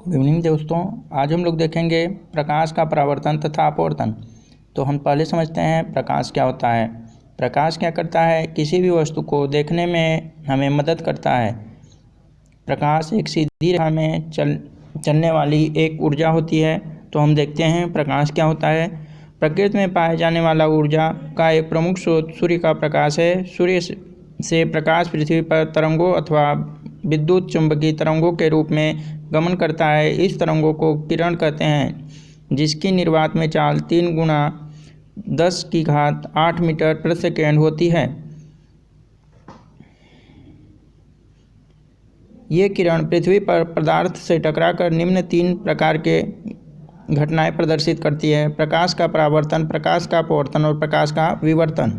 Good evening दोस्तों, आज हम लोग देखेंगे प्रकाश का परावर्तन तथा अपवर्तन। तो हम पहले समझते हैं प्रकाश क्या होता है। प्रकाश क्या करता है, किसी भी वस्तु को देखने में हमें मदद करता है। प्रकाश एक सीधी रेखा में चलने वाली एक ऊर्जा होती है। तो हम देखते हैं प्रकाश क्या होता है। प्रकृति में पाए जाने वाला ऊर्जा का एक प्रमुख स्रोत सूर्य का प्रकाश है। सूर्य से प्रकाश पृथ्वी पर तरंगों अथवा विद्युत चुंबकीय तरंगों के रूप में गमन करता है। इस तरंगों को किरण कहते हैं, जिसकी निर्वात में चाल 3 गुणा 10⁸ मीटर प्रति सेकेंड होती है। ये किरण पृथ्वी पर पदार्थ से टकराकर निम्न 3 प्रकार के घटनाएं प्रदर्शित करती है: प्रकाश का परावर्तन, प्रकाश का अपवर्तन और प्रकाश का विवर्तन।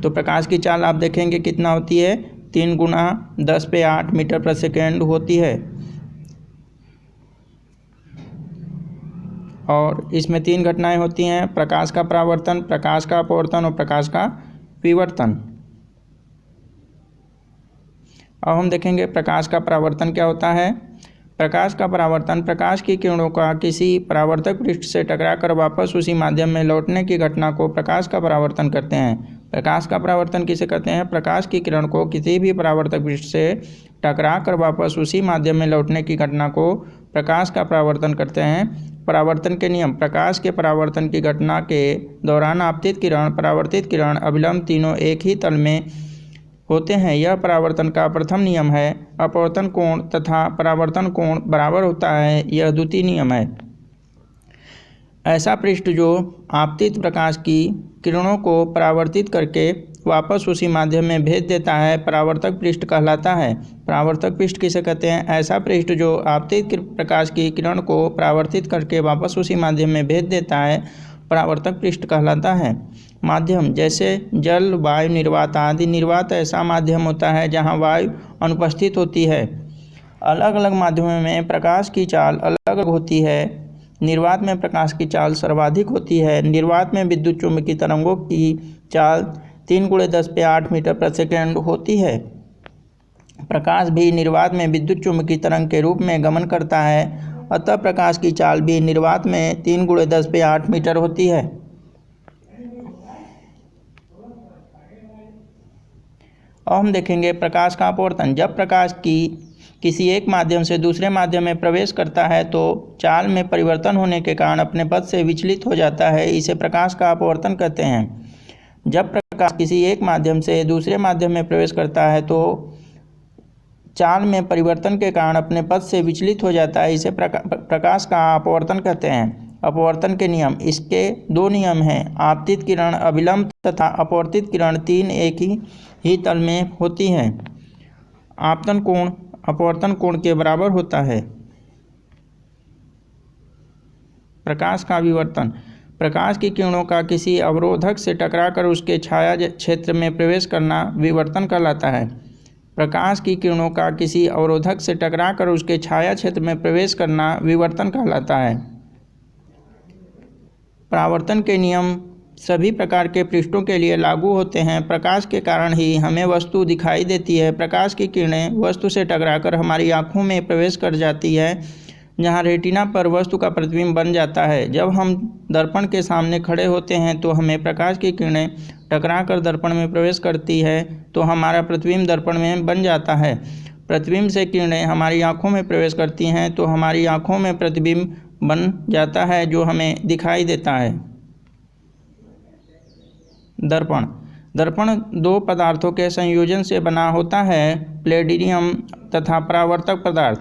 तो प्रकाश की चाल आप देखेंगे कितना होती है, 3 गुणा 10⁸ मीटर प्रति सेकेंड होती है। और इसमें 3 घटनाएं होती हैं: प्रकाश का परावर्तन, प्रकाश का अपवर्तन और प्रकाश का विवर्तन। अब हम देखेंगे प्रकाश का परावर्तन क्या होता है। प्रकाश का परावर्तन प्रकाश की किरणों का किसी परावर्तक पृष्ठ से टकराकर वापस उसी माध्यम में लौटने की घटना को प्रकाश का परावर्तन कहते हैं। प्रकाश का परावर्तन किसे कहते हैं? प्रकाश की किरण को किसी भी परावर्तक पृष्ठ से टकराकर वापस उसी माध्यम में लौटने की घटना को प्रकाश का परावर्तन करते हैं। परावर्तन के नियम: प्रकाश के परावर्तन की घटना के दौरान आपतित किरण, परावर्तित किरण, अभिलंब तीनों एक ही तल में होते हैं। यह परावर्तन का प्रथम नियम है। अपवर्तन कोण तथा परावर्तन कोण बराबर होता है, यह द्वितीय नियम है। ऐसा पृष्ठ जो आपतित प्रकाश की किरणों को परावर्तित करके वापस उसी माध्यम में भेज देता है, परावर्तक पृष्ठ कहलाता है। परावर्तक पृष्ठ किसे कहते हैं? ऐसा पृष्ठ जो आपतित प्रकाश की किरण को परावर्तित करके वापस उसी माध्यम में भेज देता है, परावर्तक पृष्ठ कहलाता है। माध्यम जैसे जल, वायु, निर्वात आदि। निर्वात ऐसा माध्यम होता है जहाँ वायु अनुपस्थित होती है। अलग अलग माध्यमों में प्रकाश की चाल अलग अलग होती है। निर्वात में प्रकाश की चाल सर्वाधिक होती है। निर्वात में विद्युत चुंबकीय तरंगों की चाल 3 × 10⁸ मीटर प्रति सेकेंड होती है। प्रकाश भी निर्वात में विद्युत चुंबकीय तरंग के रूप में गमन करता है, अतः प्रकाश की चाल भी निर्वात में 3 × 10⁸ मीटर होती है। अब हम देखेंगे प्रकाश का अपवर्तन। जब प्रकाश की किसी एक माध्यम से दूसरे माध्यम में प्रवेश करता है तो चाल में परिवर्तन होने के कारण अपने पथ से विचलित हो जाता है, इसे प्रकाश का अपवर्तन कहते हैं। जब प्रकाश किसी एक माध्यम से दूसरे माध्यम में प्रवेश करता है तो चाल में परिवर्तन के कारण अपने पथ से विचलित हो जाता है, इसे प्रकाश का अपवर्तन कहते हैं। अपवर्तन के नियम: इसके 2 नियम हैं: आपतित किरण अभिलंब तथा अपवर्तित किरण 3 एक ही तल में होती हैं। आपतन कोण अपवर्तन कोण के बराबर होता है। प्रकाश का विवर्तन: प्रकाश की किरणों का किसी अवरोधक से टकराकर उसके छाया क्षेत्र में प्रवेश करना विवर्तन कहलाता है। प्रकाश की किरणों का किसी अवरोधक से टकराकर उसके छाया क्षेत्र में प्रवेश करना विवर्तन कहलाता है। परावर्तन के नियम सभी प्रकार के पृष्ठों के लिए लागू होते हैं। प्रकाश के कारण ही हमें वस्तु दिखाई देती है। प्रकाश की किरणें वस्तु से टकराकर हमारी आँखों में प्रवेश कर जाती है, जहाँ रेटिना पर वस्तु का प्रतिबिंब बन जाता है। जब हम दर्पण के सामने खड़े होते हैं तो हमें प्रकाश की किरणें टकराकर दर्पण में प्रवेश करती है, तो हमारा प्रतिबिंब दर्पण में बन जाता है। प्रतिबिंब से किरणें हमारी आँखों में प्रवेश करती हैं तो हमारी आँखों में प्रतिबिंब बन जाता है, जो हमें दिखाई देता है। दर्पण: दर्पण 2 पदार्थों के संयोजन से बना होता है, प्लेडियम तथा परावर्तक पदार्थ।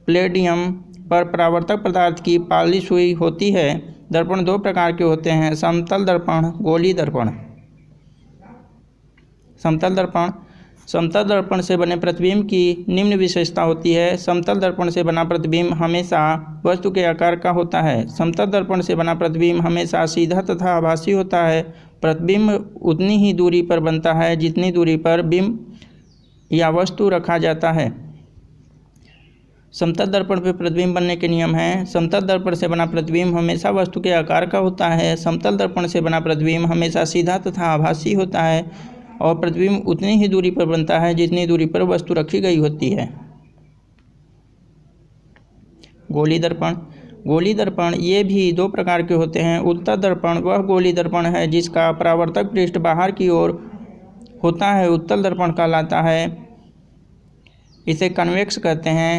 प्लेडियम पर परावर्तक पदार्थ की पालिश हुई होती है। दर्पण 2 प्रकार के होते हैं: समतल दर्पण, गोलीय दर्पण। समतल दर्पण: समतल दर्पण से बने प्रतिबिंब की निम्न विशेषता होती है: समतल दर्पण से बना प्रतिबिंब हमेशा वस्तु के आकार का होता है। समतल दर्पण से बना प्रतिबिंब हमेशा सीधा तथा आभासी होता है। प्रतिबिंब उतनी ही दूरी पर बनता है जितनी दूरी पर बिंब या वस्तु रखा जाता है। समतल दर्पण पर प्रतिबिंब बनने के नियम हैं: समतल दर्पण से बना प्रतिबिंब हमेशा वस्तु के आकार का होता है। समतल दर्पण से बना प्रतिबिंब हमेशा सीधा तथा आभासी होता है और प्रतिबिंब उतनी ही दूरी पर बनता है जितनी दूरी पर वस्तु रखी गई होती है। गोली दर्पण। गोली दर्पण ये भी दो प्रकार के होते हैं। उत्तल दर्पण वह गोली दर्पण है जिसका परावर्तक पृष्ठ बाहर की ओर होता है, उत्तल दर्पण कहलाता है। इसे कन्वेक्स कहते हैं।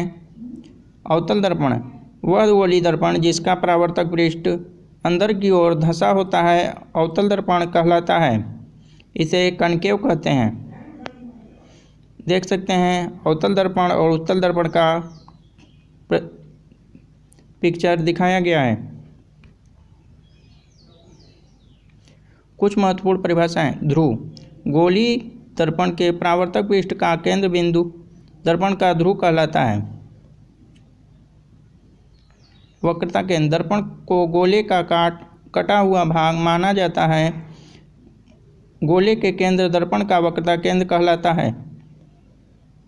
अवतल दर्पण वह गोली दर्पण जिसका परावर्तक पृष्ठ अंदर की ओर धंसा होता है, अवतल दर्पण कहलाता है। इसे कनकेव कहते हैं। देख सकते हैं अवतल दर्पण और उत्तल दर्पण का पिक्चर दिखाया गया है। कुछ महत्वपूर्ण परिभाषाएं। ध्रुव गोली दर्पण के परावर्तक पृष्ठ का केंद्र बिंदु दर्पण का ध्रुव कहलाता है। वक्रता केंद्र दर्पण को गोले का कटा हुआ भाग माना जाता है। गोले के केंद्र दर्पण का वक्रता केंद्र कहलाता है।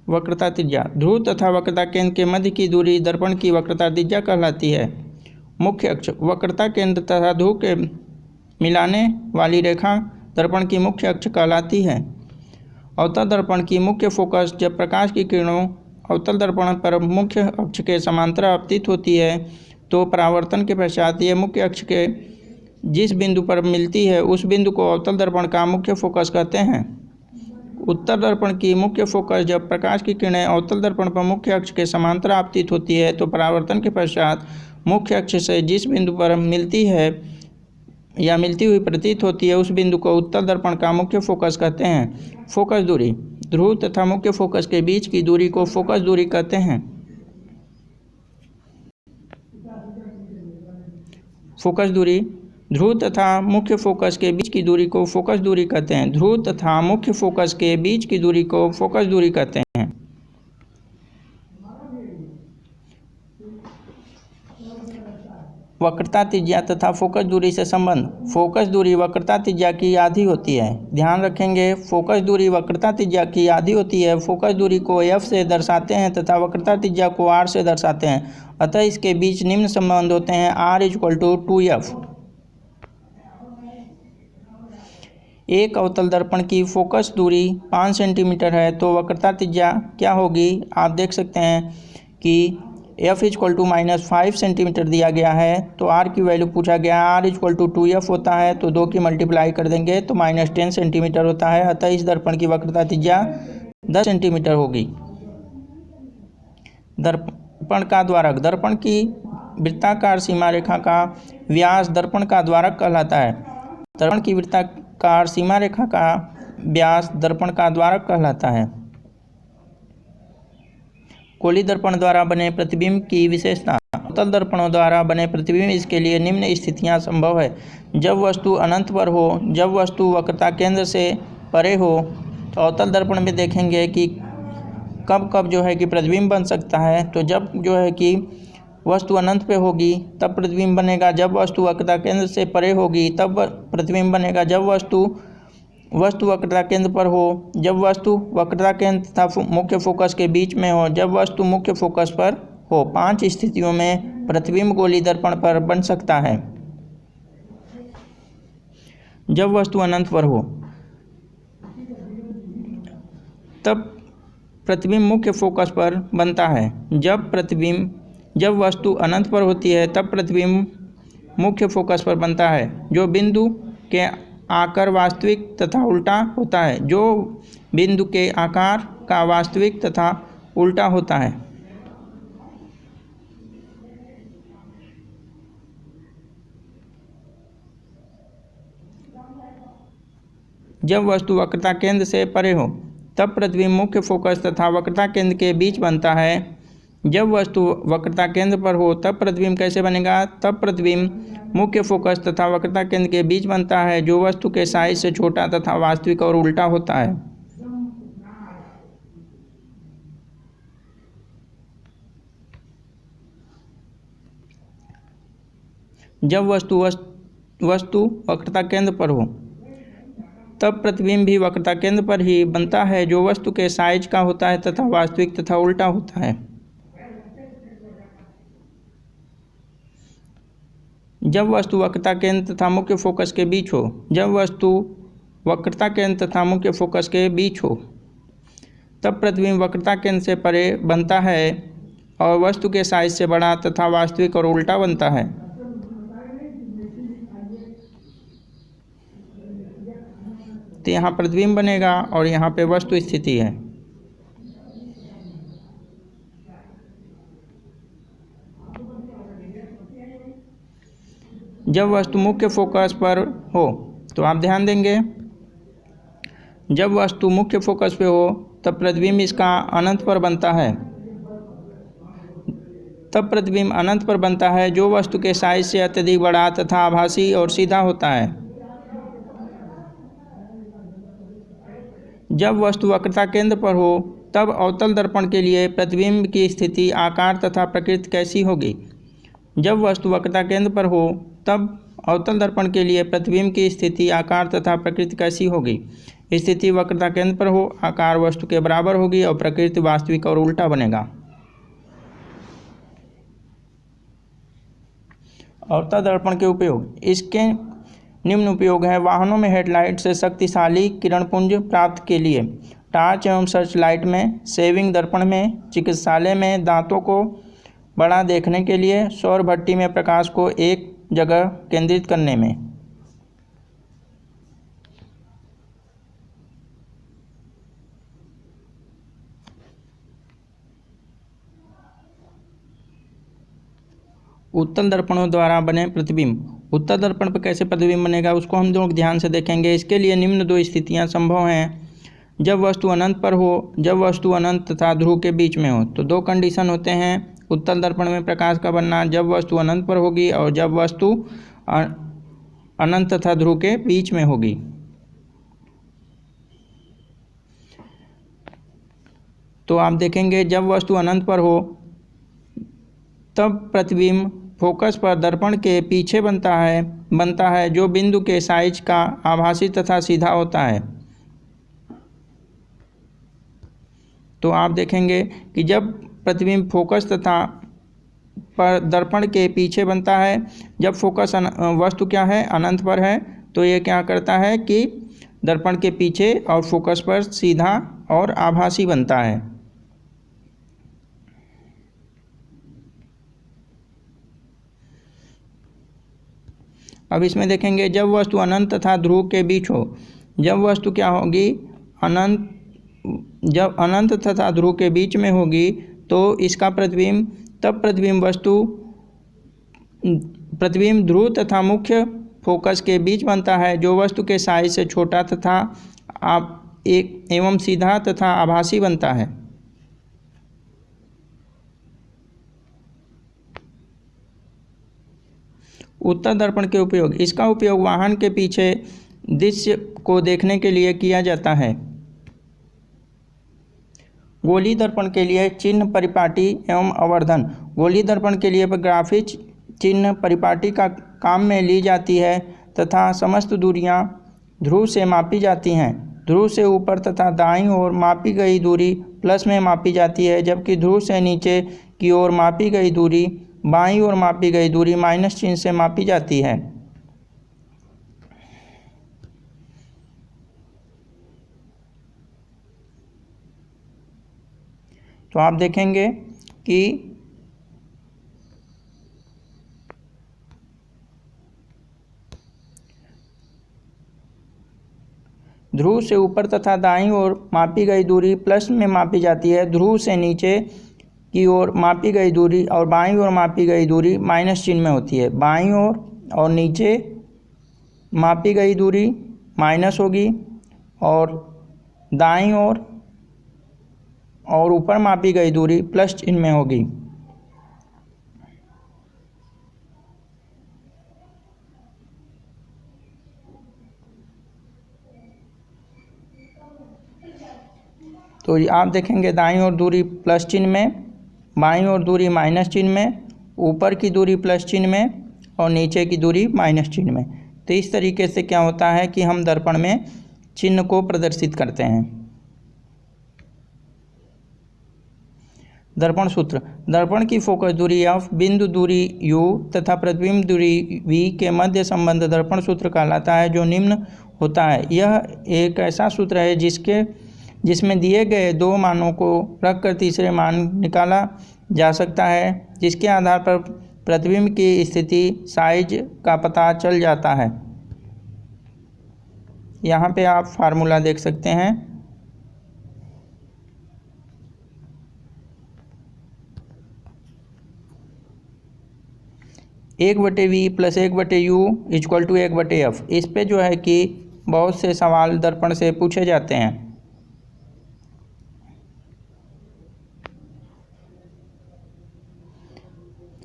वक्रता त्रिज्या ध्रुव तथा वक्रता केंद्र के मध्य की दूरी दर्पण की वक्रता त्रिज्या कहलाती है। मुख्य अक्ष वक्रता केंद्र तथा ध्रुव के मिलाने वाली रेखा दर्पण की मुख्य अक्ष कहलाती है। अवतल दर्पण की मुख्य फोकस जब प्रकाश की किरणों अवतल दर्पण पर मुख्य अक्ष के समांतर आपतित होती है तो परावर्तन के पश्चात ये मुख्य अक्ष के जिस बिंदु पर मिलती है उस बिंदु को अवतल दर्पण का मुख्य फोकस कहते हैं। उत्तल दर्पण की मुख्य फोकस जब प्रकाश की किरणें अवतल दर्पण पर मुख्य अक्ष के समांतर आपतित होती है तो परावर्तन के पश्चात मुख्य अक्ष से जिस बिंदु पर मिलती है या मिलती हुई प्रतीत होती है उस बिंदु को उत्तल दर्पण का मुख्य फोकस कहते हैं। फोकस दूरी ध्रुव तथा मुख्य फोकस के बीच की दूरी को फोकस दूरी कहते हैं। फोकस दूरी ध्रुव तथा मुख्य फोकस के बीच की दूरी को फोकस दूरी कहते हैं। ध्रुव तथा मुख्य फोकस के बीच की दूरी को फोकस दूरी कहते हैं। वक्रता त्रिज्या तथा फोकस दूरी से संबंध फोकस दूरी वक्रता त्रिज्या की आधी होती है। ध्यान रखेंगे फोकस दूरी वक्रता त्रिज्या की आधी होती है। फोकस दूरी को f से दर्शाते हैं तथा वक्रता त्रिज्या को r से दर्शाते हैं। अतः इसके बीच निम्न संबंध होते हैं। r = 2f। एक अवतल दर्पण की फोकस दूरी 5 सेंटीमीटर है तो वक्रता त्रिज्या क्या होगी? आप देख सकते हैं कि f = -5 सेंटीमीटर दिया गया है तो r की वैल्यू पूछा गया है। r = 2f होता है तो 2 की मल्टीप्लाई कर देंगे तो -10 सेंटीमीटर होता है। अतः इस दर्पण की वक्रता त्रिज्या 10 सेंटीमीटर होगी। दर्पण का द्वारक दर्पण की वृत्ताकार सीमा रेखा का व्यास दर्पण का द्वारक कहलाता है। दर्पण की वृत्ताकार सीमा रेखा का व्यास दर्पण का द्वारक कहलाता है। गोली दर्पण द्वारा बने प्रतिबिंब की विशेषता अवतल दर्पणों द्वारा बने प्रतिबिंब इसके लिए निम्न स्थितियां संभव है। जब वस्तु अनंत पर हो, जब वस्तु वक्रता केंद्र से परे हो। तो अवतल दर्पण में देखेंगे कि कब कब जो है कि प्रतिबिंब बन सकता है। तो जब जो है कि वस्तु अनंत पे होगी तब प्रतिबिंब बनेगा। जब वस्तु वक्रता केंद्र से परे होगी तब प्रतिबिंब बनेगा। जब वस्तु वक्रता केंद्र पर हो, जब वस्तु वक्रता केंद्र तथा मुख्य फोकस के बीच में हो, जब वस्तु मुख्य फोकस पर हो। 5 स्थितियों में प्रतिबिंब गोली दर्पण पर बन सकता है। जब वस्तु अनंत पर हो तब प्रतिबिंब मुख्य फोकस पर बनता है। जब वस्तु अनंत पर होती है तब प्रतिबिंब मुख्य फोकस पर बनता है। जो बिंदु के आकार वास्तविक तथा उल्टा होता है। जो बिंदु के आकार का वास्तविक तथा उल्टा होता है। जब वस्तु वक्रता केंद्र से परे हो तब प्रतिबिंब मुख्य फोकस तथा वक्रता केंद्र के बीच बनता है। जब वस्तु वक्रता केंद्र पर हो तब प्रतिबिंब कैसे बनेगा? तब प्रतिबिंब मुख्य फोकस तथा वक्रता केंद्र के बीच बनता है जो वस्तु के साइज से छोटा तथा वास्तविक और उल्टा होता है। जब वस्तु वक्रता केंद्र पर हो तब प्रतिबिंब भी वक्रता केंद्र पर ही बनता है जो वस्तु के साइज का होता है तथा वास्तविक तथा उल्टा होता है। जब वस्तु वक्रता केंद्र तथा मुख्य फोकस के बीच हो। जब वस्तु वक्रता केंद्र तथा मुख्य फोकस के बीच हो तब प्रतिबिंब वक्रता केंद्र से परे बनता है और वस्तु के साइज से बड़ा तथा वास्तविक और उल्टा बनता है। तो यहाँ प्रतिबिंब बनेगा और यहाँ पे वस्तु स्थिति है। जब वस्तु मुख्य फोकस पर हो तो आप ध्यान देंगे, जब वस्तु मुख्य फोकस पे हो तब प्रतिबिंब इसका अनंत पर बनता है। तब प्रतिबिंब अनंत पर बनता है जो वस्तु के साइज से अत्यधिक बड़ा तथा आभासी और सीधा होता है। जब वस्तु वक्रता केंद्र पर हो तब अवतल दर्पण के लिए प्रतिबिंब की स्थिति, आकार तथा प्रकृति कैसी होगी। जब वस्तु वक्रता केंद्र पर हो तब अवतल दर्पण के लिए प्रतिबिंब की स्थिति, आकार तथा प्रकृति कैसी होगी। स्थिति वक्रता केंद्र पर हो, आकार वस्तु के बराबर होगी और प्रकृति वास्तविक और उल्टा बनेगा। अवतल दर्पण के उपयोग, इसके निम्न उपयोग है। वाहनों में हेडलाइट से शक्तिशाली किरणपुंज प्राप्त के लिए, टार्च एवं सर्च लाइट में, सेविंग दर्पण में, चिकित्सालय में दांतों को बड़ा देखने के लिए, सौर भट्टी में प्रकाश को एक जगह केंद्रित करने में। उत्तल दर्पणों द्वारा बने प्रतिबिंब। उत्तल दर्पण पर कैसे प्रतिबिंब बनेगा उसको हम लोग ध्यान से देखेंगे। इसके लिए निम्न दो स्थितियां संभव हैं। जब वस्तु अनंत पर हो, जब वस्तु अनंत तथा ध्रुव के बीच में हो। तो दो कंडीशन होते हैं उत्तल दर्पण में प्रकाश का बनना, जब वस्तु अनंत पर होगी और जब वस्तु अनंत तथा ध्रुव के बीच में होगी। तो आप देखेंगे जब वस्तु अनंत पर हो तब प्रतिबिंब फोकस पर दर्पण के पीछे बनता है जो बिंदु के साइज का आभासी तथा सीधा होता है। तो आप देखेंगे कि जब प्रतिबिंब फोकस तथा पर दर्पण के पीछे बनता है, जब फोकस वस्तु क्या है अनंत पर है, तो ये क्या करता है कि दर्पण के पीछे और फोकस पर सीधा और आभासी बनता है। अब इसमें देखेंगे जब वस्तु अनंत तथा ध्रुव के बीच हो। जब वस्तु क्या होगी जब अनंत तथा ध्रुव के बीच में होगी तो इसका प्रतिबिंब, तब प्रतिबिंब ध्रुव तथा मुख्य फोकस के बीच बनता है जो वस्तु के साइज से छोटा तथा एवं सीधा तथा आभासी बनता है। उत्तल दर्पण के उपयोग, इसका उपयोग वाहन के पीछे दृश्य को देखने के लिए किया जाता है। गोलीय दर्पण के लिए चिन्ह परिपाटी एवं आवर्धन। गोलीय दर्पण के लिए ग्राफिक चिन्ह परिपाटी का काम में ली जाती है तथा समस्त दूरियां ध्रुव से मापी जाती हैं। ध्रुव से ऊपर तथा दाईं ओर मापी गई दूरी प्लस में मापी जाती है, जबकि ध्रुव से नीचे की ओर मापी गई दूरी, बाईं ओर मापी गई दूरी माइनस चिन्ह से मापी जाती है। तो आप देखेंगे कि ध्रुव से ऊपर तथा दाईं ओर मापी गई दूरी प्लस में मापी जाती है। ध्रुव से नीचे की ओर मापी गई दूरी और बाईं ओर मापी गई दूरी माइनस चिन्ह में होती है। बाईं ओर और नीचे मापी गई दूरी माइनस होगी और दाईं ओर और ऊपर मापी गई दूरी प्लस चिन्ह में होगी। तो आप देखेंगे दाईं ओर दूरी प्लस चिन्ह में, बाईं ओर दूरी माइनस चिन्ह में, ऊपर की दूरी प्लस चिन्ह में और नीचे की दूरी माइनस चिन्ह में। तो इस तरीके से क्या होता है कि हम दर्पण में चिन्ह को प्रदर्शित करते हैं। दर्पण सूत्र, दर्पण की फोकस दूरी F, बिंदु दूरी U तथा प्रतिबिंब दूरी V के मध्य संबंध दर्पण सूत्र कहलाता है, जो निम्न होता है। यह एक ऐसा सूत्र है जिसमें दिए गए दो मानों को रखकर तीसरे मान निकाला जा सकता है, जिसके आधार पर प्रतिबिंब की स्थिति साइज का पता चल जाता है। यहाँ पे आप फार्मूला देख सकते हैं। एक बटे वी प्लस एक बटे यू इक्वल टू एक बटे एफ। इस पे जो है कि बहुत से सवाल दर्पण से पूछे जाते हैं।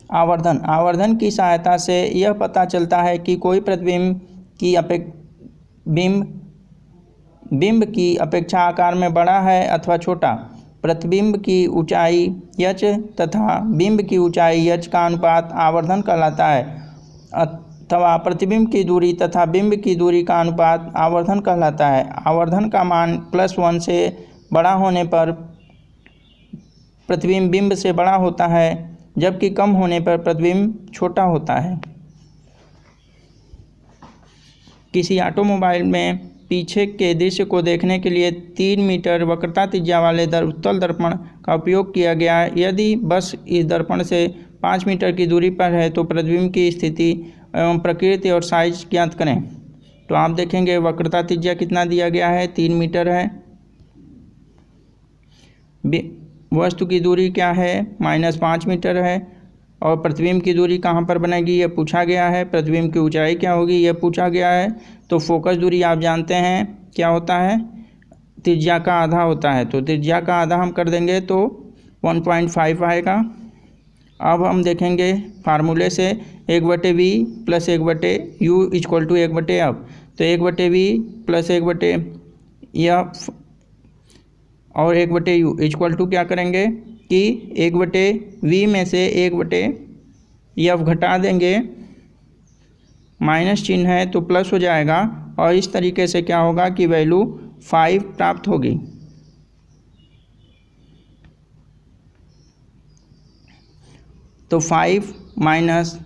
आवर्धन की सहायता से यह पता चलता है कि कोई प्रतिबिंब की बिंब की अपेक्षा आकार में बड़ा है अथवा छोटा। प्रतिबिंब की ऊंचाई h तथा बिंब की ऊंचाई h का अनुपात आवर्धन कहलाता है, अथवा प्रतिबिंब की दूरी तथा बिंब की दूरी का अनुपात आवर्धन कहलाता है। आवर्धन का मान +1 से बड़ा होने पर प्रतिबिंब बिंब से बड़ा होता है, जबकि कम होने पर प्रतिबिंब छोटा होता है। किसी ऑटोमोबाइल में पीछे के दृश्य को देखने के लिए 3 मीटर वक्रता त्रिज्या वाले उत्तल दर्पण का उपयोग किया गया है। यदि बस इस दर्पण से 5 मीटर की दूरी पर है तो प्रतिबिंब की स्थिति एवं प्रकृति और साइज ज्ञात करें। तो आप देखेंगे वक्रता त्रिज्या कितना दिया गया है, 3 मीटर है। वस्तु की दूरी क्या है, -5 मीटर है। और प्रतिबिंब की दूरी कहाँ पर बनेगी, यह पूछा गया है। प्रतिबिंब की ऊंचाई क्या होगी, यह पूछा गया है। तो फोकस दूरी आप जानते हैं क्या होता है, त्रिज्या का आधा होता है। तो त्रिज्या का आधा हम कर देंगे तो 1.5 आएगा। अब हम देखेंगे फार्मूले से 1/v plus 1/u equal to 1/f। तो 1/v प्लस 1/f और 1/u इक्वल टू क्या करेंगे कि 1/v में से 1/f घटा देंगे, माइनस चिन्ह है तो प्लस हो जाएगा। और इस तरीके से क्या होगा कि वैल्यू 5 प्राप्त होगी। तो 5 माइनस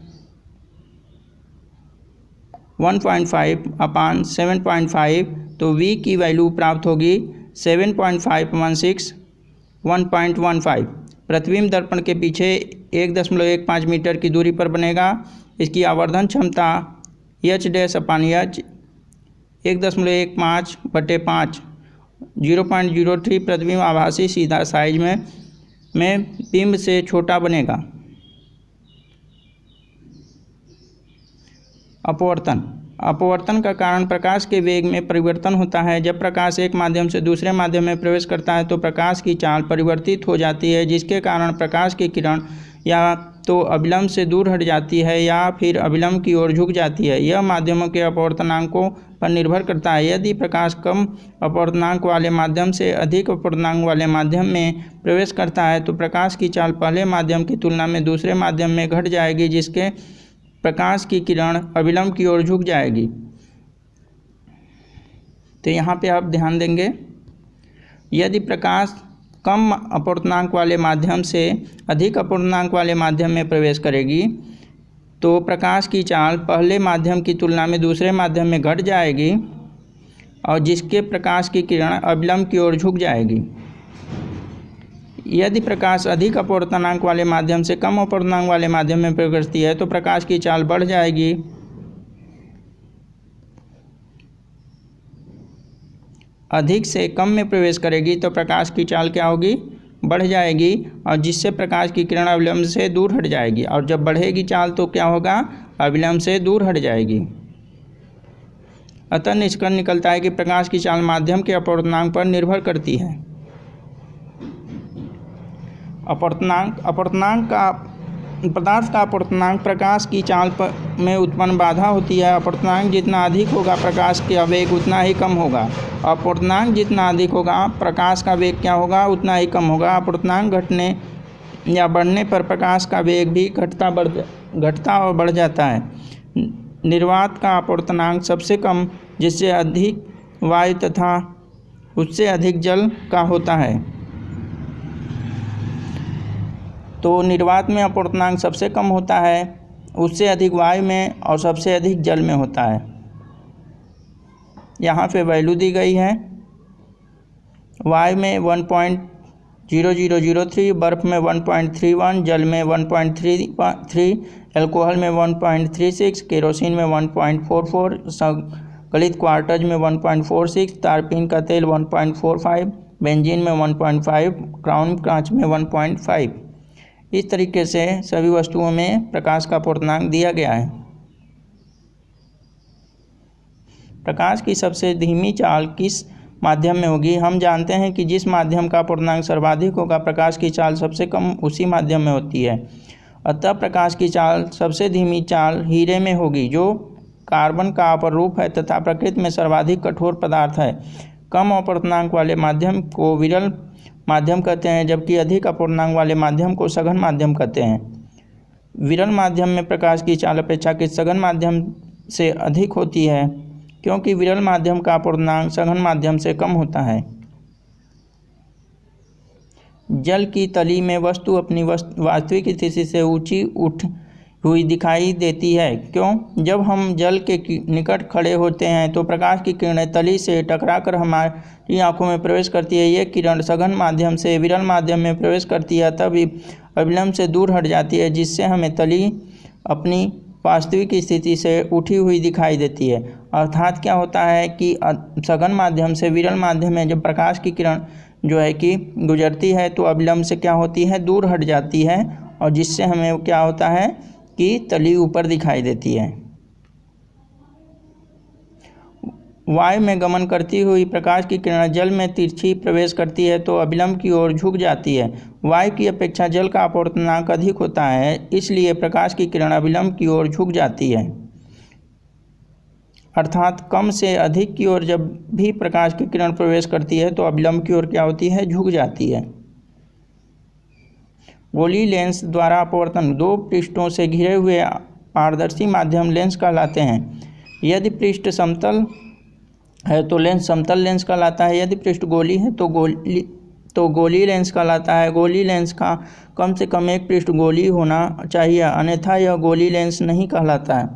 1.5 अपान 7.5, तो v की वैल्यू प्राप्त होगी 7.5/6 1.15। प्रतिबिंब दर्पण के पीछे 1.15 मीटर की दूरी पर बनेगा। इसकी आवर्धन क्षमता h डैश अपान h 1.15/5 0.03 प्रतिबिंब आभासी सीधा साइज में बिंब से छोटा बनेगा। अपवर्तन का कारण प्रकाश के वेग में परिवर्तन होता है। जब प्रकाश एक माध्यम से दूसरे माध्यम में प्रवेश करता है तो प्रकाश की चाल परिवर्तित हो जाती है, जिसके कारण प्रकाश की किरण या तो अभिलंब से दूर हट जाती है या फिर अभिलंब की ओर झुक जाती है। यह माध्यमों के अपवर्तनांकों पर निर्भर करता है। यदि प्रकाश कम अपवर्तनांक वाले माध्यम से अधिक अपवर्तनांक वाले माध्यम में प्रवेश करता है तो प्रकाश की चाल पहले माध्यम की तुलना में दूसरे माध्यम में घट जाएगी, जिसके प्रकाश की किरण अभिलंब की ओर झुक जाएगी। तो यहाँ पे आप ध्यान देंगे, यदि प्रकाश कम अपवर्तनांक वाले माध्यम से अधिक अपवर्तनांक वाले माध्यम में प्रवेश करेगी तो प्रकाश की चाल पहले माध्यम की तुलना में दूसरे माध्यम में घट जाएगी और जिसके प्रकाश की किरण अभिलंब की ओर झुक जाएगी। यदि प्रकाश अधिक अपवर्तनांक वाले माध्यम से कम अपवर्तनांक वाले माध्यम में प्रवेश करती है तो प्रकाश की चाल बढ़ जाएगी। अधिक से कम में प्रवेश करेगी तो प्रकाश की चाल क्या होगी, बढ़ जाएगी, और जिससे प्रकाश की किरण अभिलंब से दूर हट जाएगी। और जब बढ़ेगी चाल तो क्या होगा, अभिलंब से दूर हट जाएगी। अतः निष्कर्ष निकलता है कि प्रकाश की चाल माध्यम के अपवर्तनांक पर निर्भर करती है। अपवर्तनांक का पदार्थ का अपवर्तनांक प्रकाश की चाल में उत्पन्न बाधा होती है। अपवर्तनांक जितना अधिक होगा प्रकाश का वेग उतना ही कम होगा। अपवर्तनांक जितना अधिक होगा प्रकाश का वेग क्या होगा, उतना ही कम होगा। अपवर्तनांक घटने या बढ़ने पर प्रकाश का वेग भी घटता और बढ़ जाता है। निर्वात का अपवर्तनांक सबसे कम, जिससे अधिक वायु तथा उससे अधिक जल का होता है। तो निर्वात में अपवर्तनांक सबसे कम होता है, उससे अधिक वायु में और सबसे अधिक जल में होता है। यहाँ पे वैल्यू दी गई है। वायु में 0003, बर्फ़ में 1.31, जल में 1.33, अल्कोहल में 1.36, केरोसिन में 1.44, संकलित क्वार्टज में 1.46, तारपीन का तेल 1.45, बेंजीन में 1.5, क्राउन कांच में 1.5। इस तरीके से सभी वस्तुओं में प्रकाश का पूर्णांक दिया गया है। प्रकाश की सबसे धीमी चाल किस माध्यम में होगी? हम जानते हैं कि जिस माध्यम का पूर्णांक सर्वाधिक होगा, प्रकाश की चाल सबसे कम उसी माध्यम में होती है। अतः प्रकाश की चाल सबसे धीमी चाल हीरे में होगी, जो कार्बन का अपरूप है तथा प्रकृति में सर्वाधिक कठोर पदार्थ है। कम अपूर्णांक वाले माध्यम को विरल माध्यम कहते हैं, जबकि अधिक अपूर्णांक वाले माध्यम को सघन माध्यम कहते हैं। विरल माध्यम में प्रकाश की चाल अपेक्षाकृत सघन माध्यम से अधिक होती है, क्योंकि विरल माध्यम का अपूर्णांक सघन माध्यम से कम होता है। जल की तली में वस्तु अपनी वास्तविक स्थिति से ऊंची उठ हुई दिखाई देती है। क्यों? जब हम जल के निकट खड़े होते हैं तो प्रकाश की किरणें तली से टकराकर हमारी आंखों में प्रवेश करती है। ये किरण सघन माध्यम से विरल माध्यम में प्रवेश करती है, तब अविलंब से दूर हट जाती है, जिससे हमें तली अपनी वास्तविक स्थिति से उठी हुई दिखाई देती है। अर्थात क्या होता है कि सघन माध्यम से विरल माध्यम में जब प्रकाश की किरण जो है कि गुजरती है तो अविलंब से क्या होती है, दूर हट जाती है, और जिससे हमें क्या होता है कि तली ऊपर दिखाई देती है। वायु में गमन करती हुई प्रकाश की किरण जल में तिरछी प्रवेश करती है तो अविलंब की ओर झुक जाती है। वायु की अपेक्षा जल का अपूर्णांक अधिक होता है, इसलिए प्रकाश की किरण अविलंब की ओर झुक जाती है। अर्थात कम से अधिक की ओर जब भी प्रकाश की किरण प्रवेश करती है तो अविलंब की ओर क्या होती है, झुक जाती है। गोलीय लेंस द्वारा अपवर्तन दो पृष्ठों से घिरे हुए पारदर्शी माध्यम लेंस कहलाते हैं। यदि पृष्ठ समतल है तो लेंस समतल लेंस कहलाता है। यदि पृष्ठ गोलीय है तो गोलीय लेंस कहलाता है। गोलीय लेंस का कम से कम एक पृष्ठ गोलीय होना चाहिए, अन्यथा यह गोलीय लेंस नहीं कहलाता है।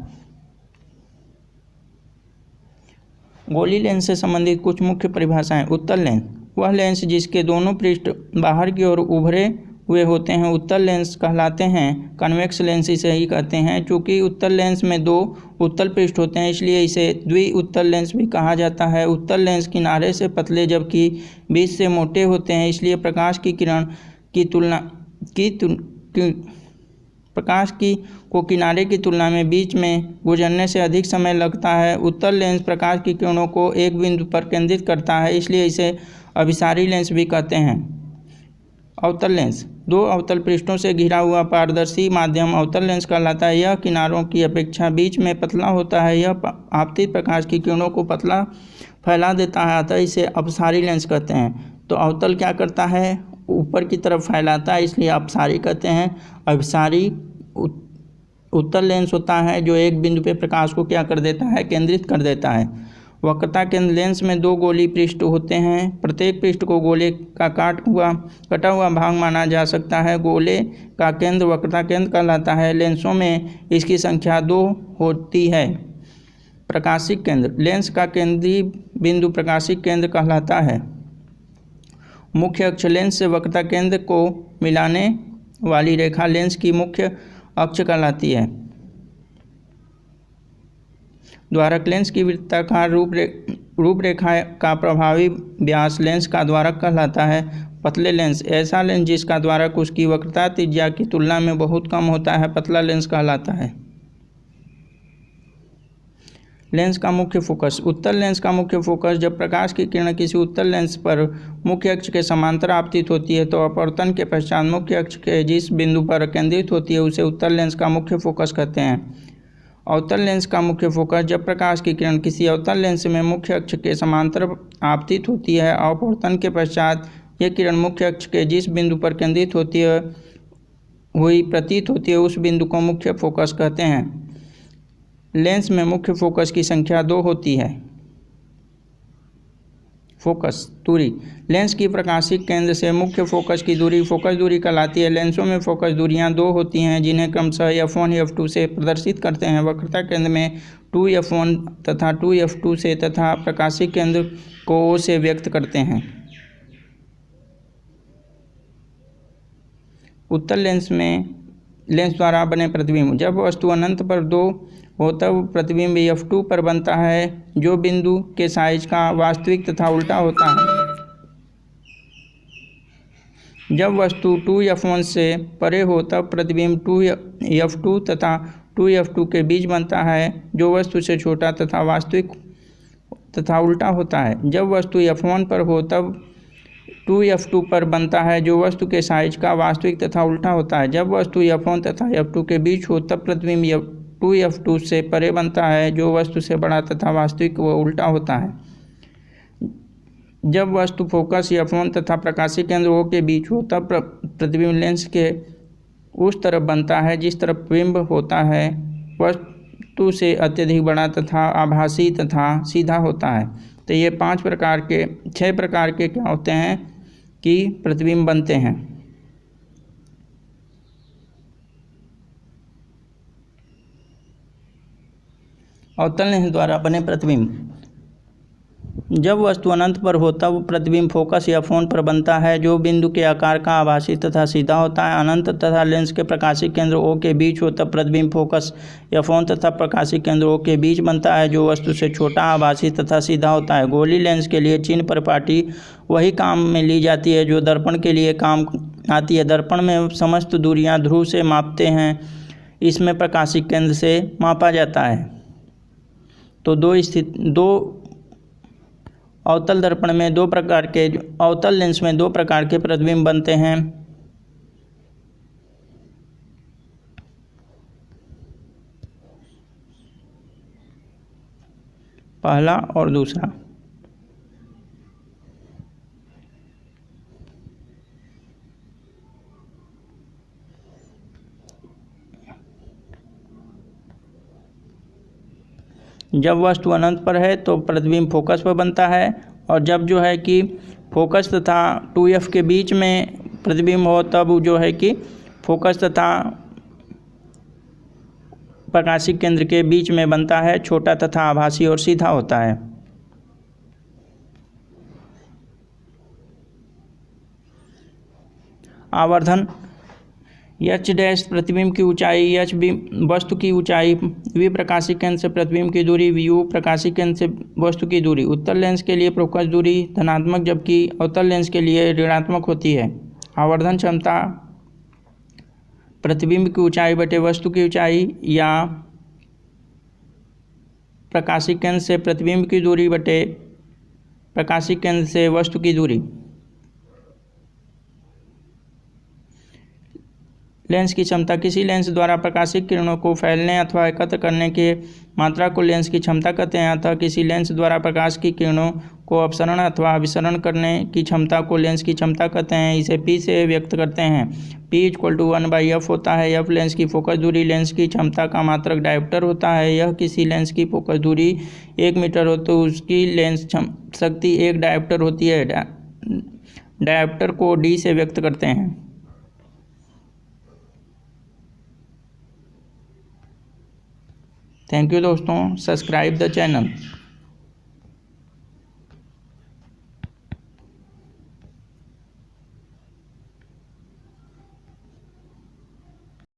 गोलीय लेंस से संबंधित कुछ मुख्य परिभाषाएं। उत्तल लेंस वह लेंस जिसके दोनों पृष्ठ बाहर की ओर उभरे हुए होते हैं उत्तल लेंस कहलाते हैं। कन्वेक्स लेंस इसे ही कहते हैं। चूँकि उत्तल लेंस में दो उत्तल पृष्ठ होते हैं, इसलिए इसे द्वि-उत्तल लेंस भी कहा जाता है। उत्तल लेंस किनारे से पतले जबकि बीच से मोटे होते हैं, इसलिए प्रकाश की किरण को किनारे की तुलना में बीच में गुजरने से अधिक समय लगता है। उत्तल लेंस प्रकाश की किरणों को एक बिंदु पर केंद्रित करता है, इसलिए इसे अभिसारी लेंस भी कहते हैं। अवतल लेंस दो अवतल पृष्ठों से घिरा हुआ पारदर्शी माध्यम अवतल लेंस कहलाता है। यह किनारों की अपेक्षा बीच में पतला होता है। यह आपतित प्रकाश की किरणों को पतला फैला देता है, अतः इसे अपसारी लेंस कहते हैं। तो अवतल क्या करता है, ऊपर की तरफ फैलाता है, इसलिए अपसारी कहते हैं। अभिसारी उत्तल लेंस होता है जो एक बिंदु पे प्रकाश को क्या कर देता है, केंद्रित कर देता है। वक्रता केंद्र लेंस में दो गोलीय पृष्ठ होते हैं। प्रत्येक पृष्ठ को गोले का कटा हुआ भाग माना जा सकता है। गोले का केंद्र वक्रता केंद्र कहलाता है। लेंसों में इसकी संख्या 2 होती है। प्रकाशिक केंद्र लेंस का केंद्रीय बिंदु प्रकाशिक केंद्र कहलाता है। मुख्य अक्ष लेंस से वक्रता केंद्र को मिलाने वाली रेखा लेंस की मुख्य अक्ष कहलाती है। द्वारक लेंस की वृत्ताकार रूपरेखा का प्रभावी व्यास लेंस का द्वारक कहलाता है। पतले लेंस ऐसा लेंस जिसका द्वारक उसकी वक्रता त्रिज्या की तुलना में बहुत कम होता है, पतला लेंस कहलाता है। लेंस का मुख्य फोकस उत्तल लेंस का मुख्य फोकस जब प्रकाश की किरण किसी उत्तल लेंस पर मुख्य अक्ष के समांतर आपतित होती है तो अपवर्तन के पश्चात मुख्य अक्ष के जिस बिंदु पर केंद्रित होती है उसे उत्तल लेंस का मुख्य फोकस कहते हैं। अवतल लेंस का मुख्य फोकस जब प्रकाश की किरण किसी अवतल लेंस में मुख्य अक्ष के समांतर आपतित होती है। अपवर्तन के पश्चात यह किरण मुख्य अक्ष के जिस बिंदु पर केंद्रित होती है हुई प्रतीत होती है उस बिंदु को मुख्य फोकस कहते हैं। लेंस में मुख्य फोकस की संख्या 2 होती है। फोकस दूरी लेंस की प्रकाशिक केंद्र से मुख्य फोकस की दूरी फोकस दूरी कहलाती है। लेंसों में फोकस दूरियां 2 होती हैं जिन्हें क्रमशः f1 f2 से प्रदर्शित करते हैं। वक्रता केंद्र में 2f1 तथा 2f2 से तथा प्रकाशिक केंद्र को O से व्यक्त करते हैं। उत्तल लेंस द्वारा बने प्रतिबिंब। जब वस्तु अनंत पर 2 हो तब प्रतिबिंब F2 पर बनता है जो बिंदु के साइज का वास्तविक तथा उल्टा होता है। जब वस्तु 2F1 से परे हो तब प्रतिबिंब 2F2 तथा 2F2 के बीच बनता है जो वस्तु से छोटा तथा वास्तविक तथा उल्टा होता है। जब वस्तु F1 पर हो तब 2F2 पर बनता है जो वस्तु के साइज का वास्तविक तथा उल्टा होता है। जब वस्तु F1 तथा F2 के बीच हो तब प्रतिबिंब 2F2 से परे बनता है जो वस्तु से बड़ा तथा वास्तविक व उल्टा होता है। जब वस्तु फोकस F1 तथा प्रकाशीय केंद्र O के बीच हो तब प्रतिबिंब लेंस के उस तरफ बनता है जिस तरफ बिंब होता है वस्तु से अत्यधिक बड़ा तथा आभासी तथा सीधा होता है। तो ये 6 प्रकार के क्या होते हैं कि प्रतिबिंब बनते हैं। अवतल लेंस द्वारा बने प्रतिबिंब। जब वस्तु अनंत पर हो तब प्रतिबिंब फोकस F1 पर बनता है जो बिंदु के आकार का आभासी तथा सीधा होता है। अनंत तथा लेंस के प्रकाशीय केंद्र O के बीच हो तब प्रतिबिंब फोकस F1 तथा प्रकाशीय केंद्र O के बीच बनता है जो वस्तु से छोटा, आभासी तथा सीधा होता है। गोली लेंस के लिए चिन्ह परिपाटी वही काम में ली जाती है जो दर्पण के लिए काम आती है। दर्पण में समस्त दूरियां ध्रुव से मापते हैं, इसमें प्रकाशीय केंद्र से मापा जाता है। तो दो अवतल दर्पण में अवतल लेंस में 2 प्रकार के प्रतिबिंब बनते हैं। पहला और दूसरा। जब वस्तु अनंत पर है तो प्रतिबिंब फोकस पर बनता है, और जब जो है कि फोकस तथा 2F के बीच में प्रतिबिंब हो तब जो है कि फोकस तथा प्रकाशीय केंद्र के बीच में बनता है, छोटा तथा आभासी और सीधा होता है। आवर्धन। H डैश प्रतिबिंब की ऊंचाई, H वस्तु की ऊंचाई, V प्रकाशीय केंद्र से प्रतिबिंब की दूरी, U प्रकाशीय केंद्र से वस्तु की दूरी। उत्तल लेंस के लिए फोकस दूरी धनात्मक जबकि अवतल लेंस के लिए ऋणात्मक होती है। आवर्धन क्षमता प्रतिबिंब की ऊंचाई बटे वस्तु की ऊंचाई या प्रकाशीय केंद्र से प्रतिबिंब की दूरी बटे प्रकाशीय केंद्र से वस्तु की दूरी। लेंस की क्षमता। किसी लेंस द्वारा प्रकाशीय किरणों को फैलने अथवा एकत्र करने की मात्रा को लेंस की क्षमता कहते हैं, अतः किसी लेंस द्वारा प्रकाश की किरणों को अपसरण अथवा अभिसरण करने की क्षमता को लेंस की क्षमता कहते हैं। इसे P से व्यक्त करते हैं। P = 1/F होता है। F लेंस की फोकस दूरी। लेंस की क्षमता का मात्रक डायोप्टर होता है। यह किसी लेंस की फोकस दूरी 1 मीटर हो तो उसकी लेंस शक्ति 1 डायोप्टर होती है। डायोप्टर को D से व्यक्त करते हैं। थैंक यू दोस्तों, सब्सक्राइब द चैनल।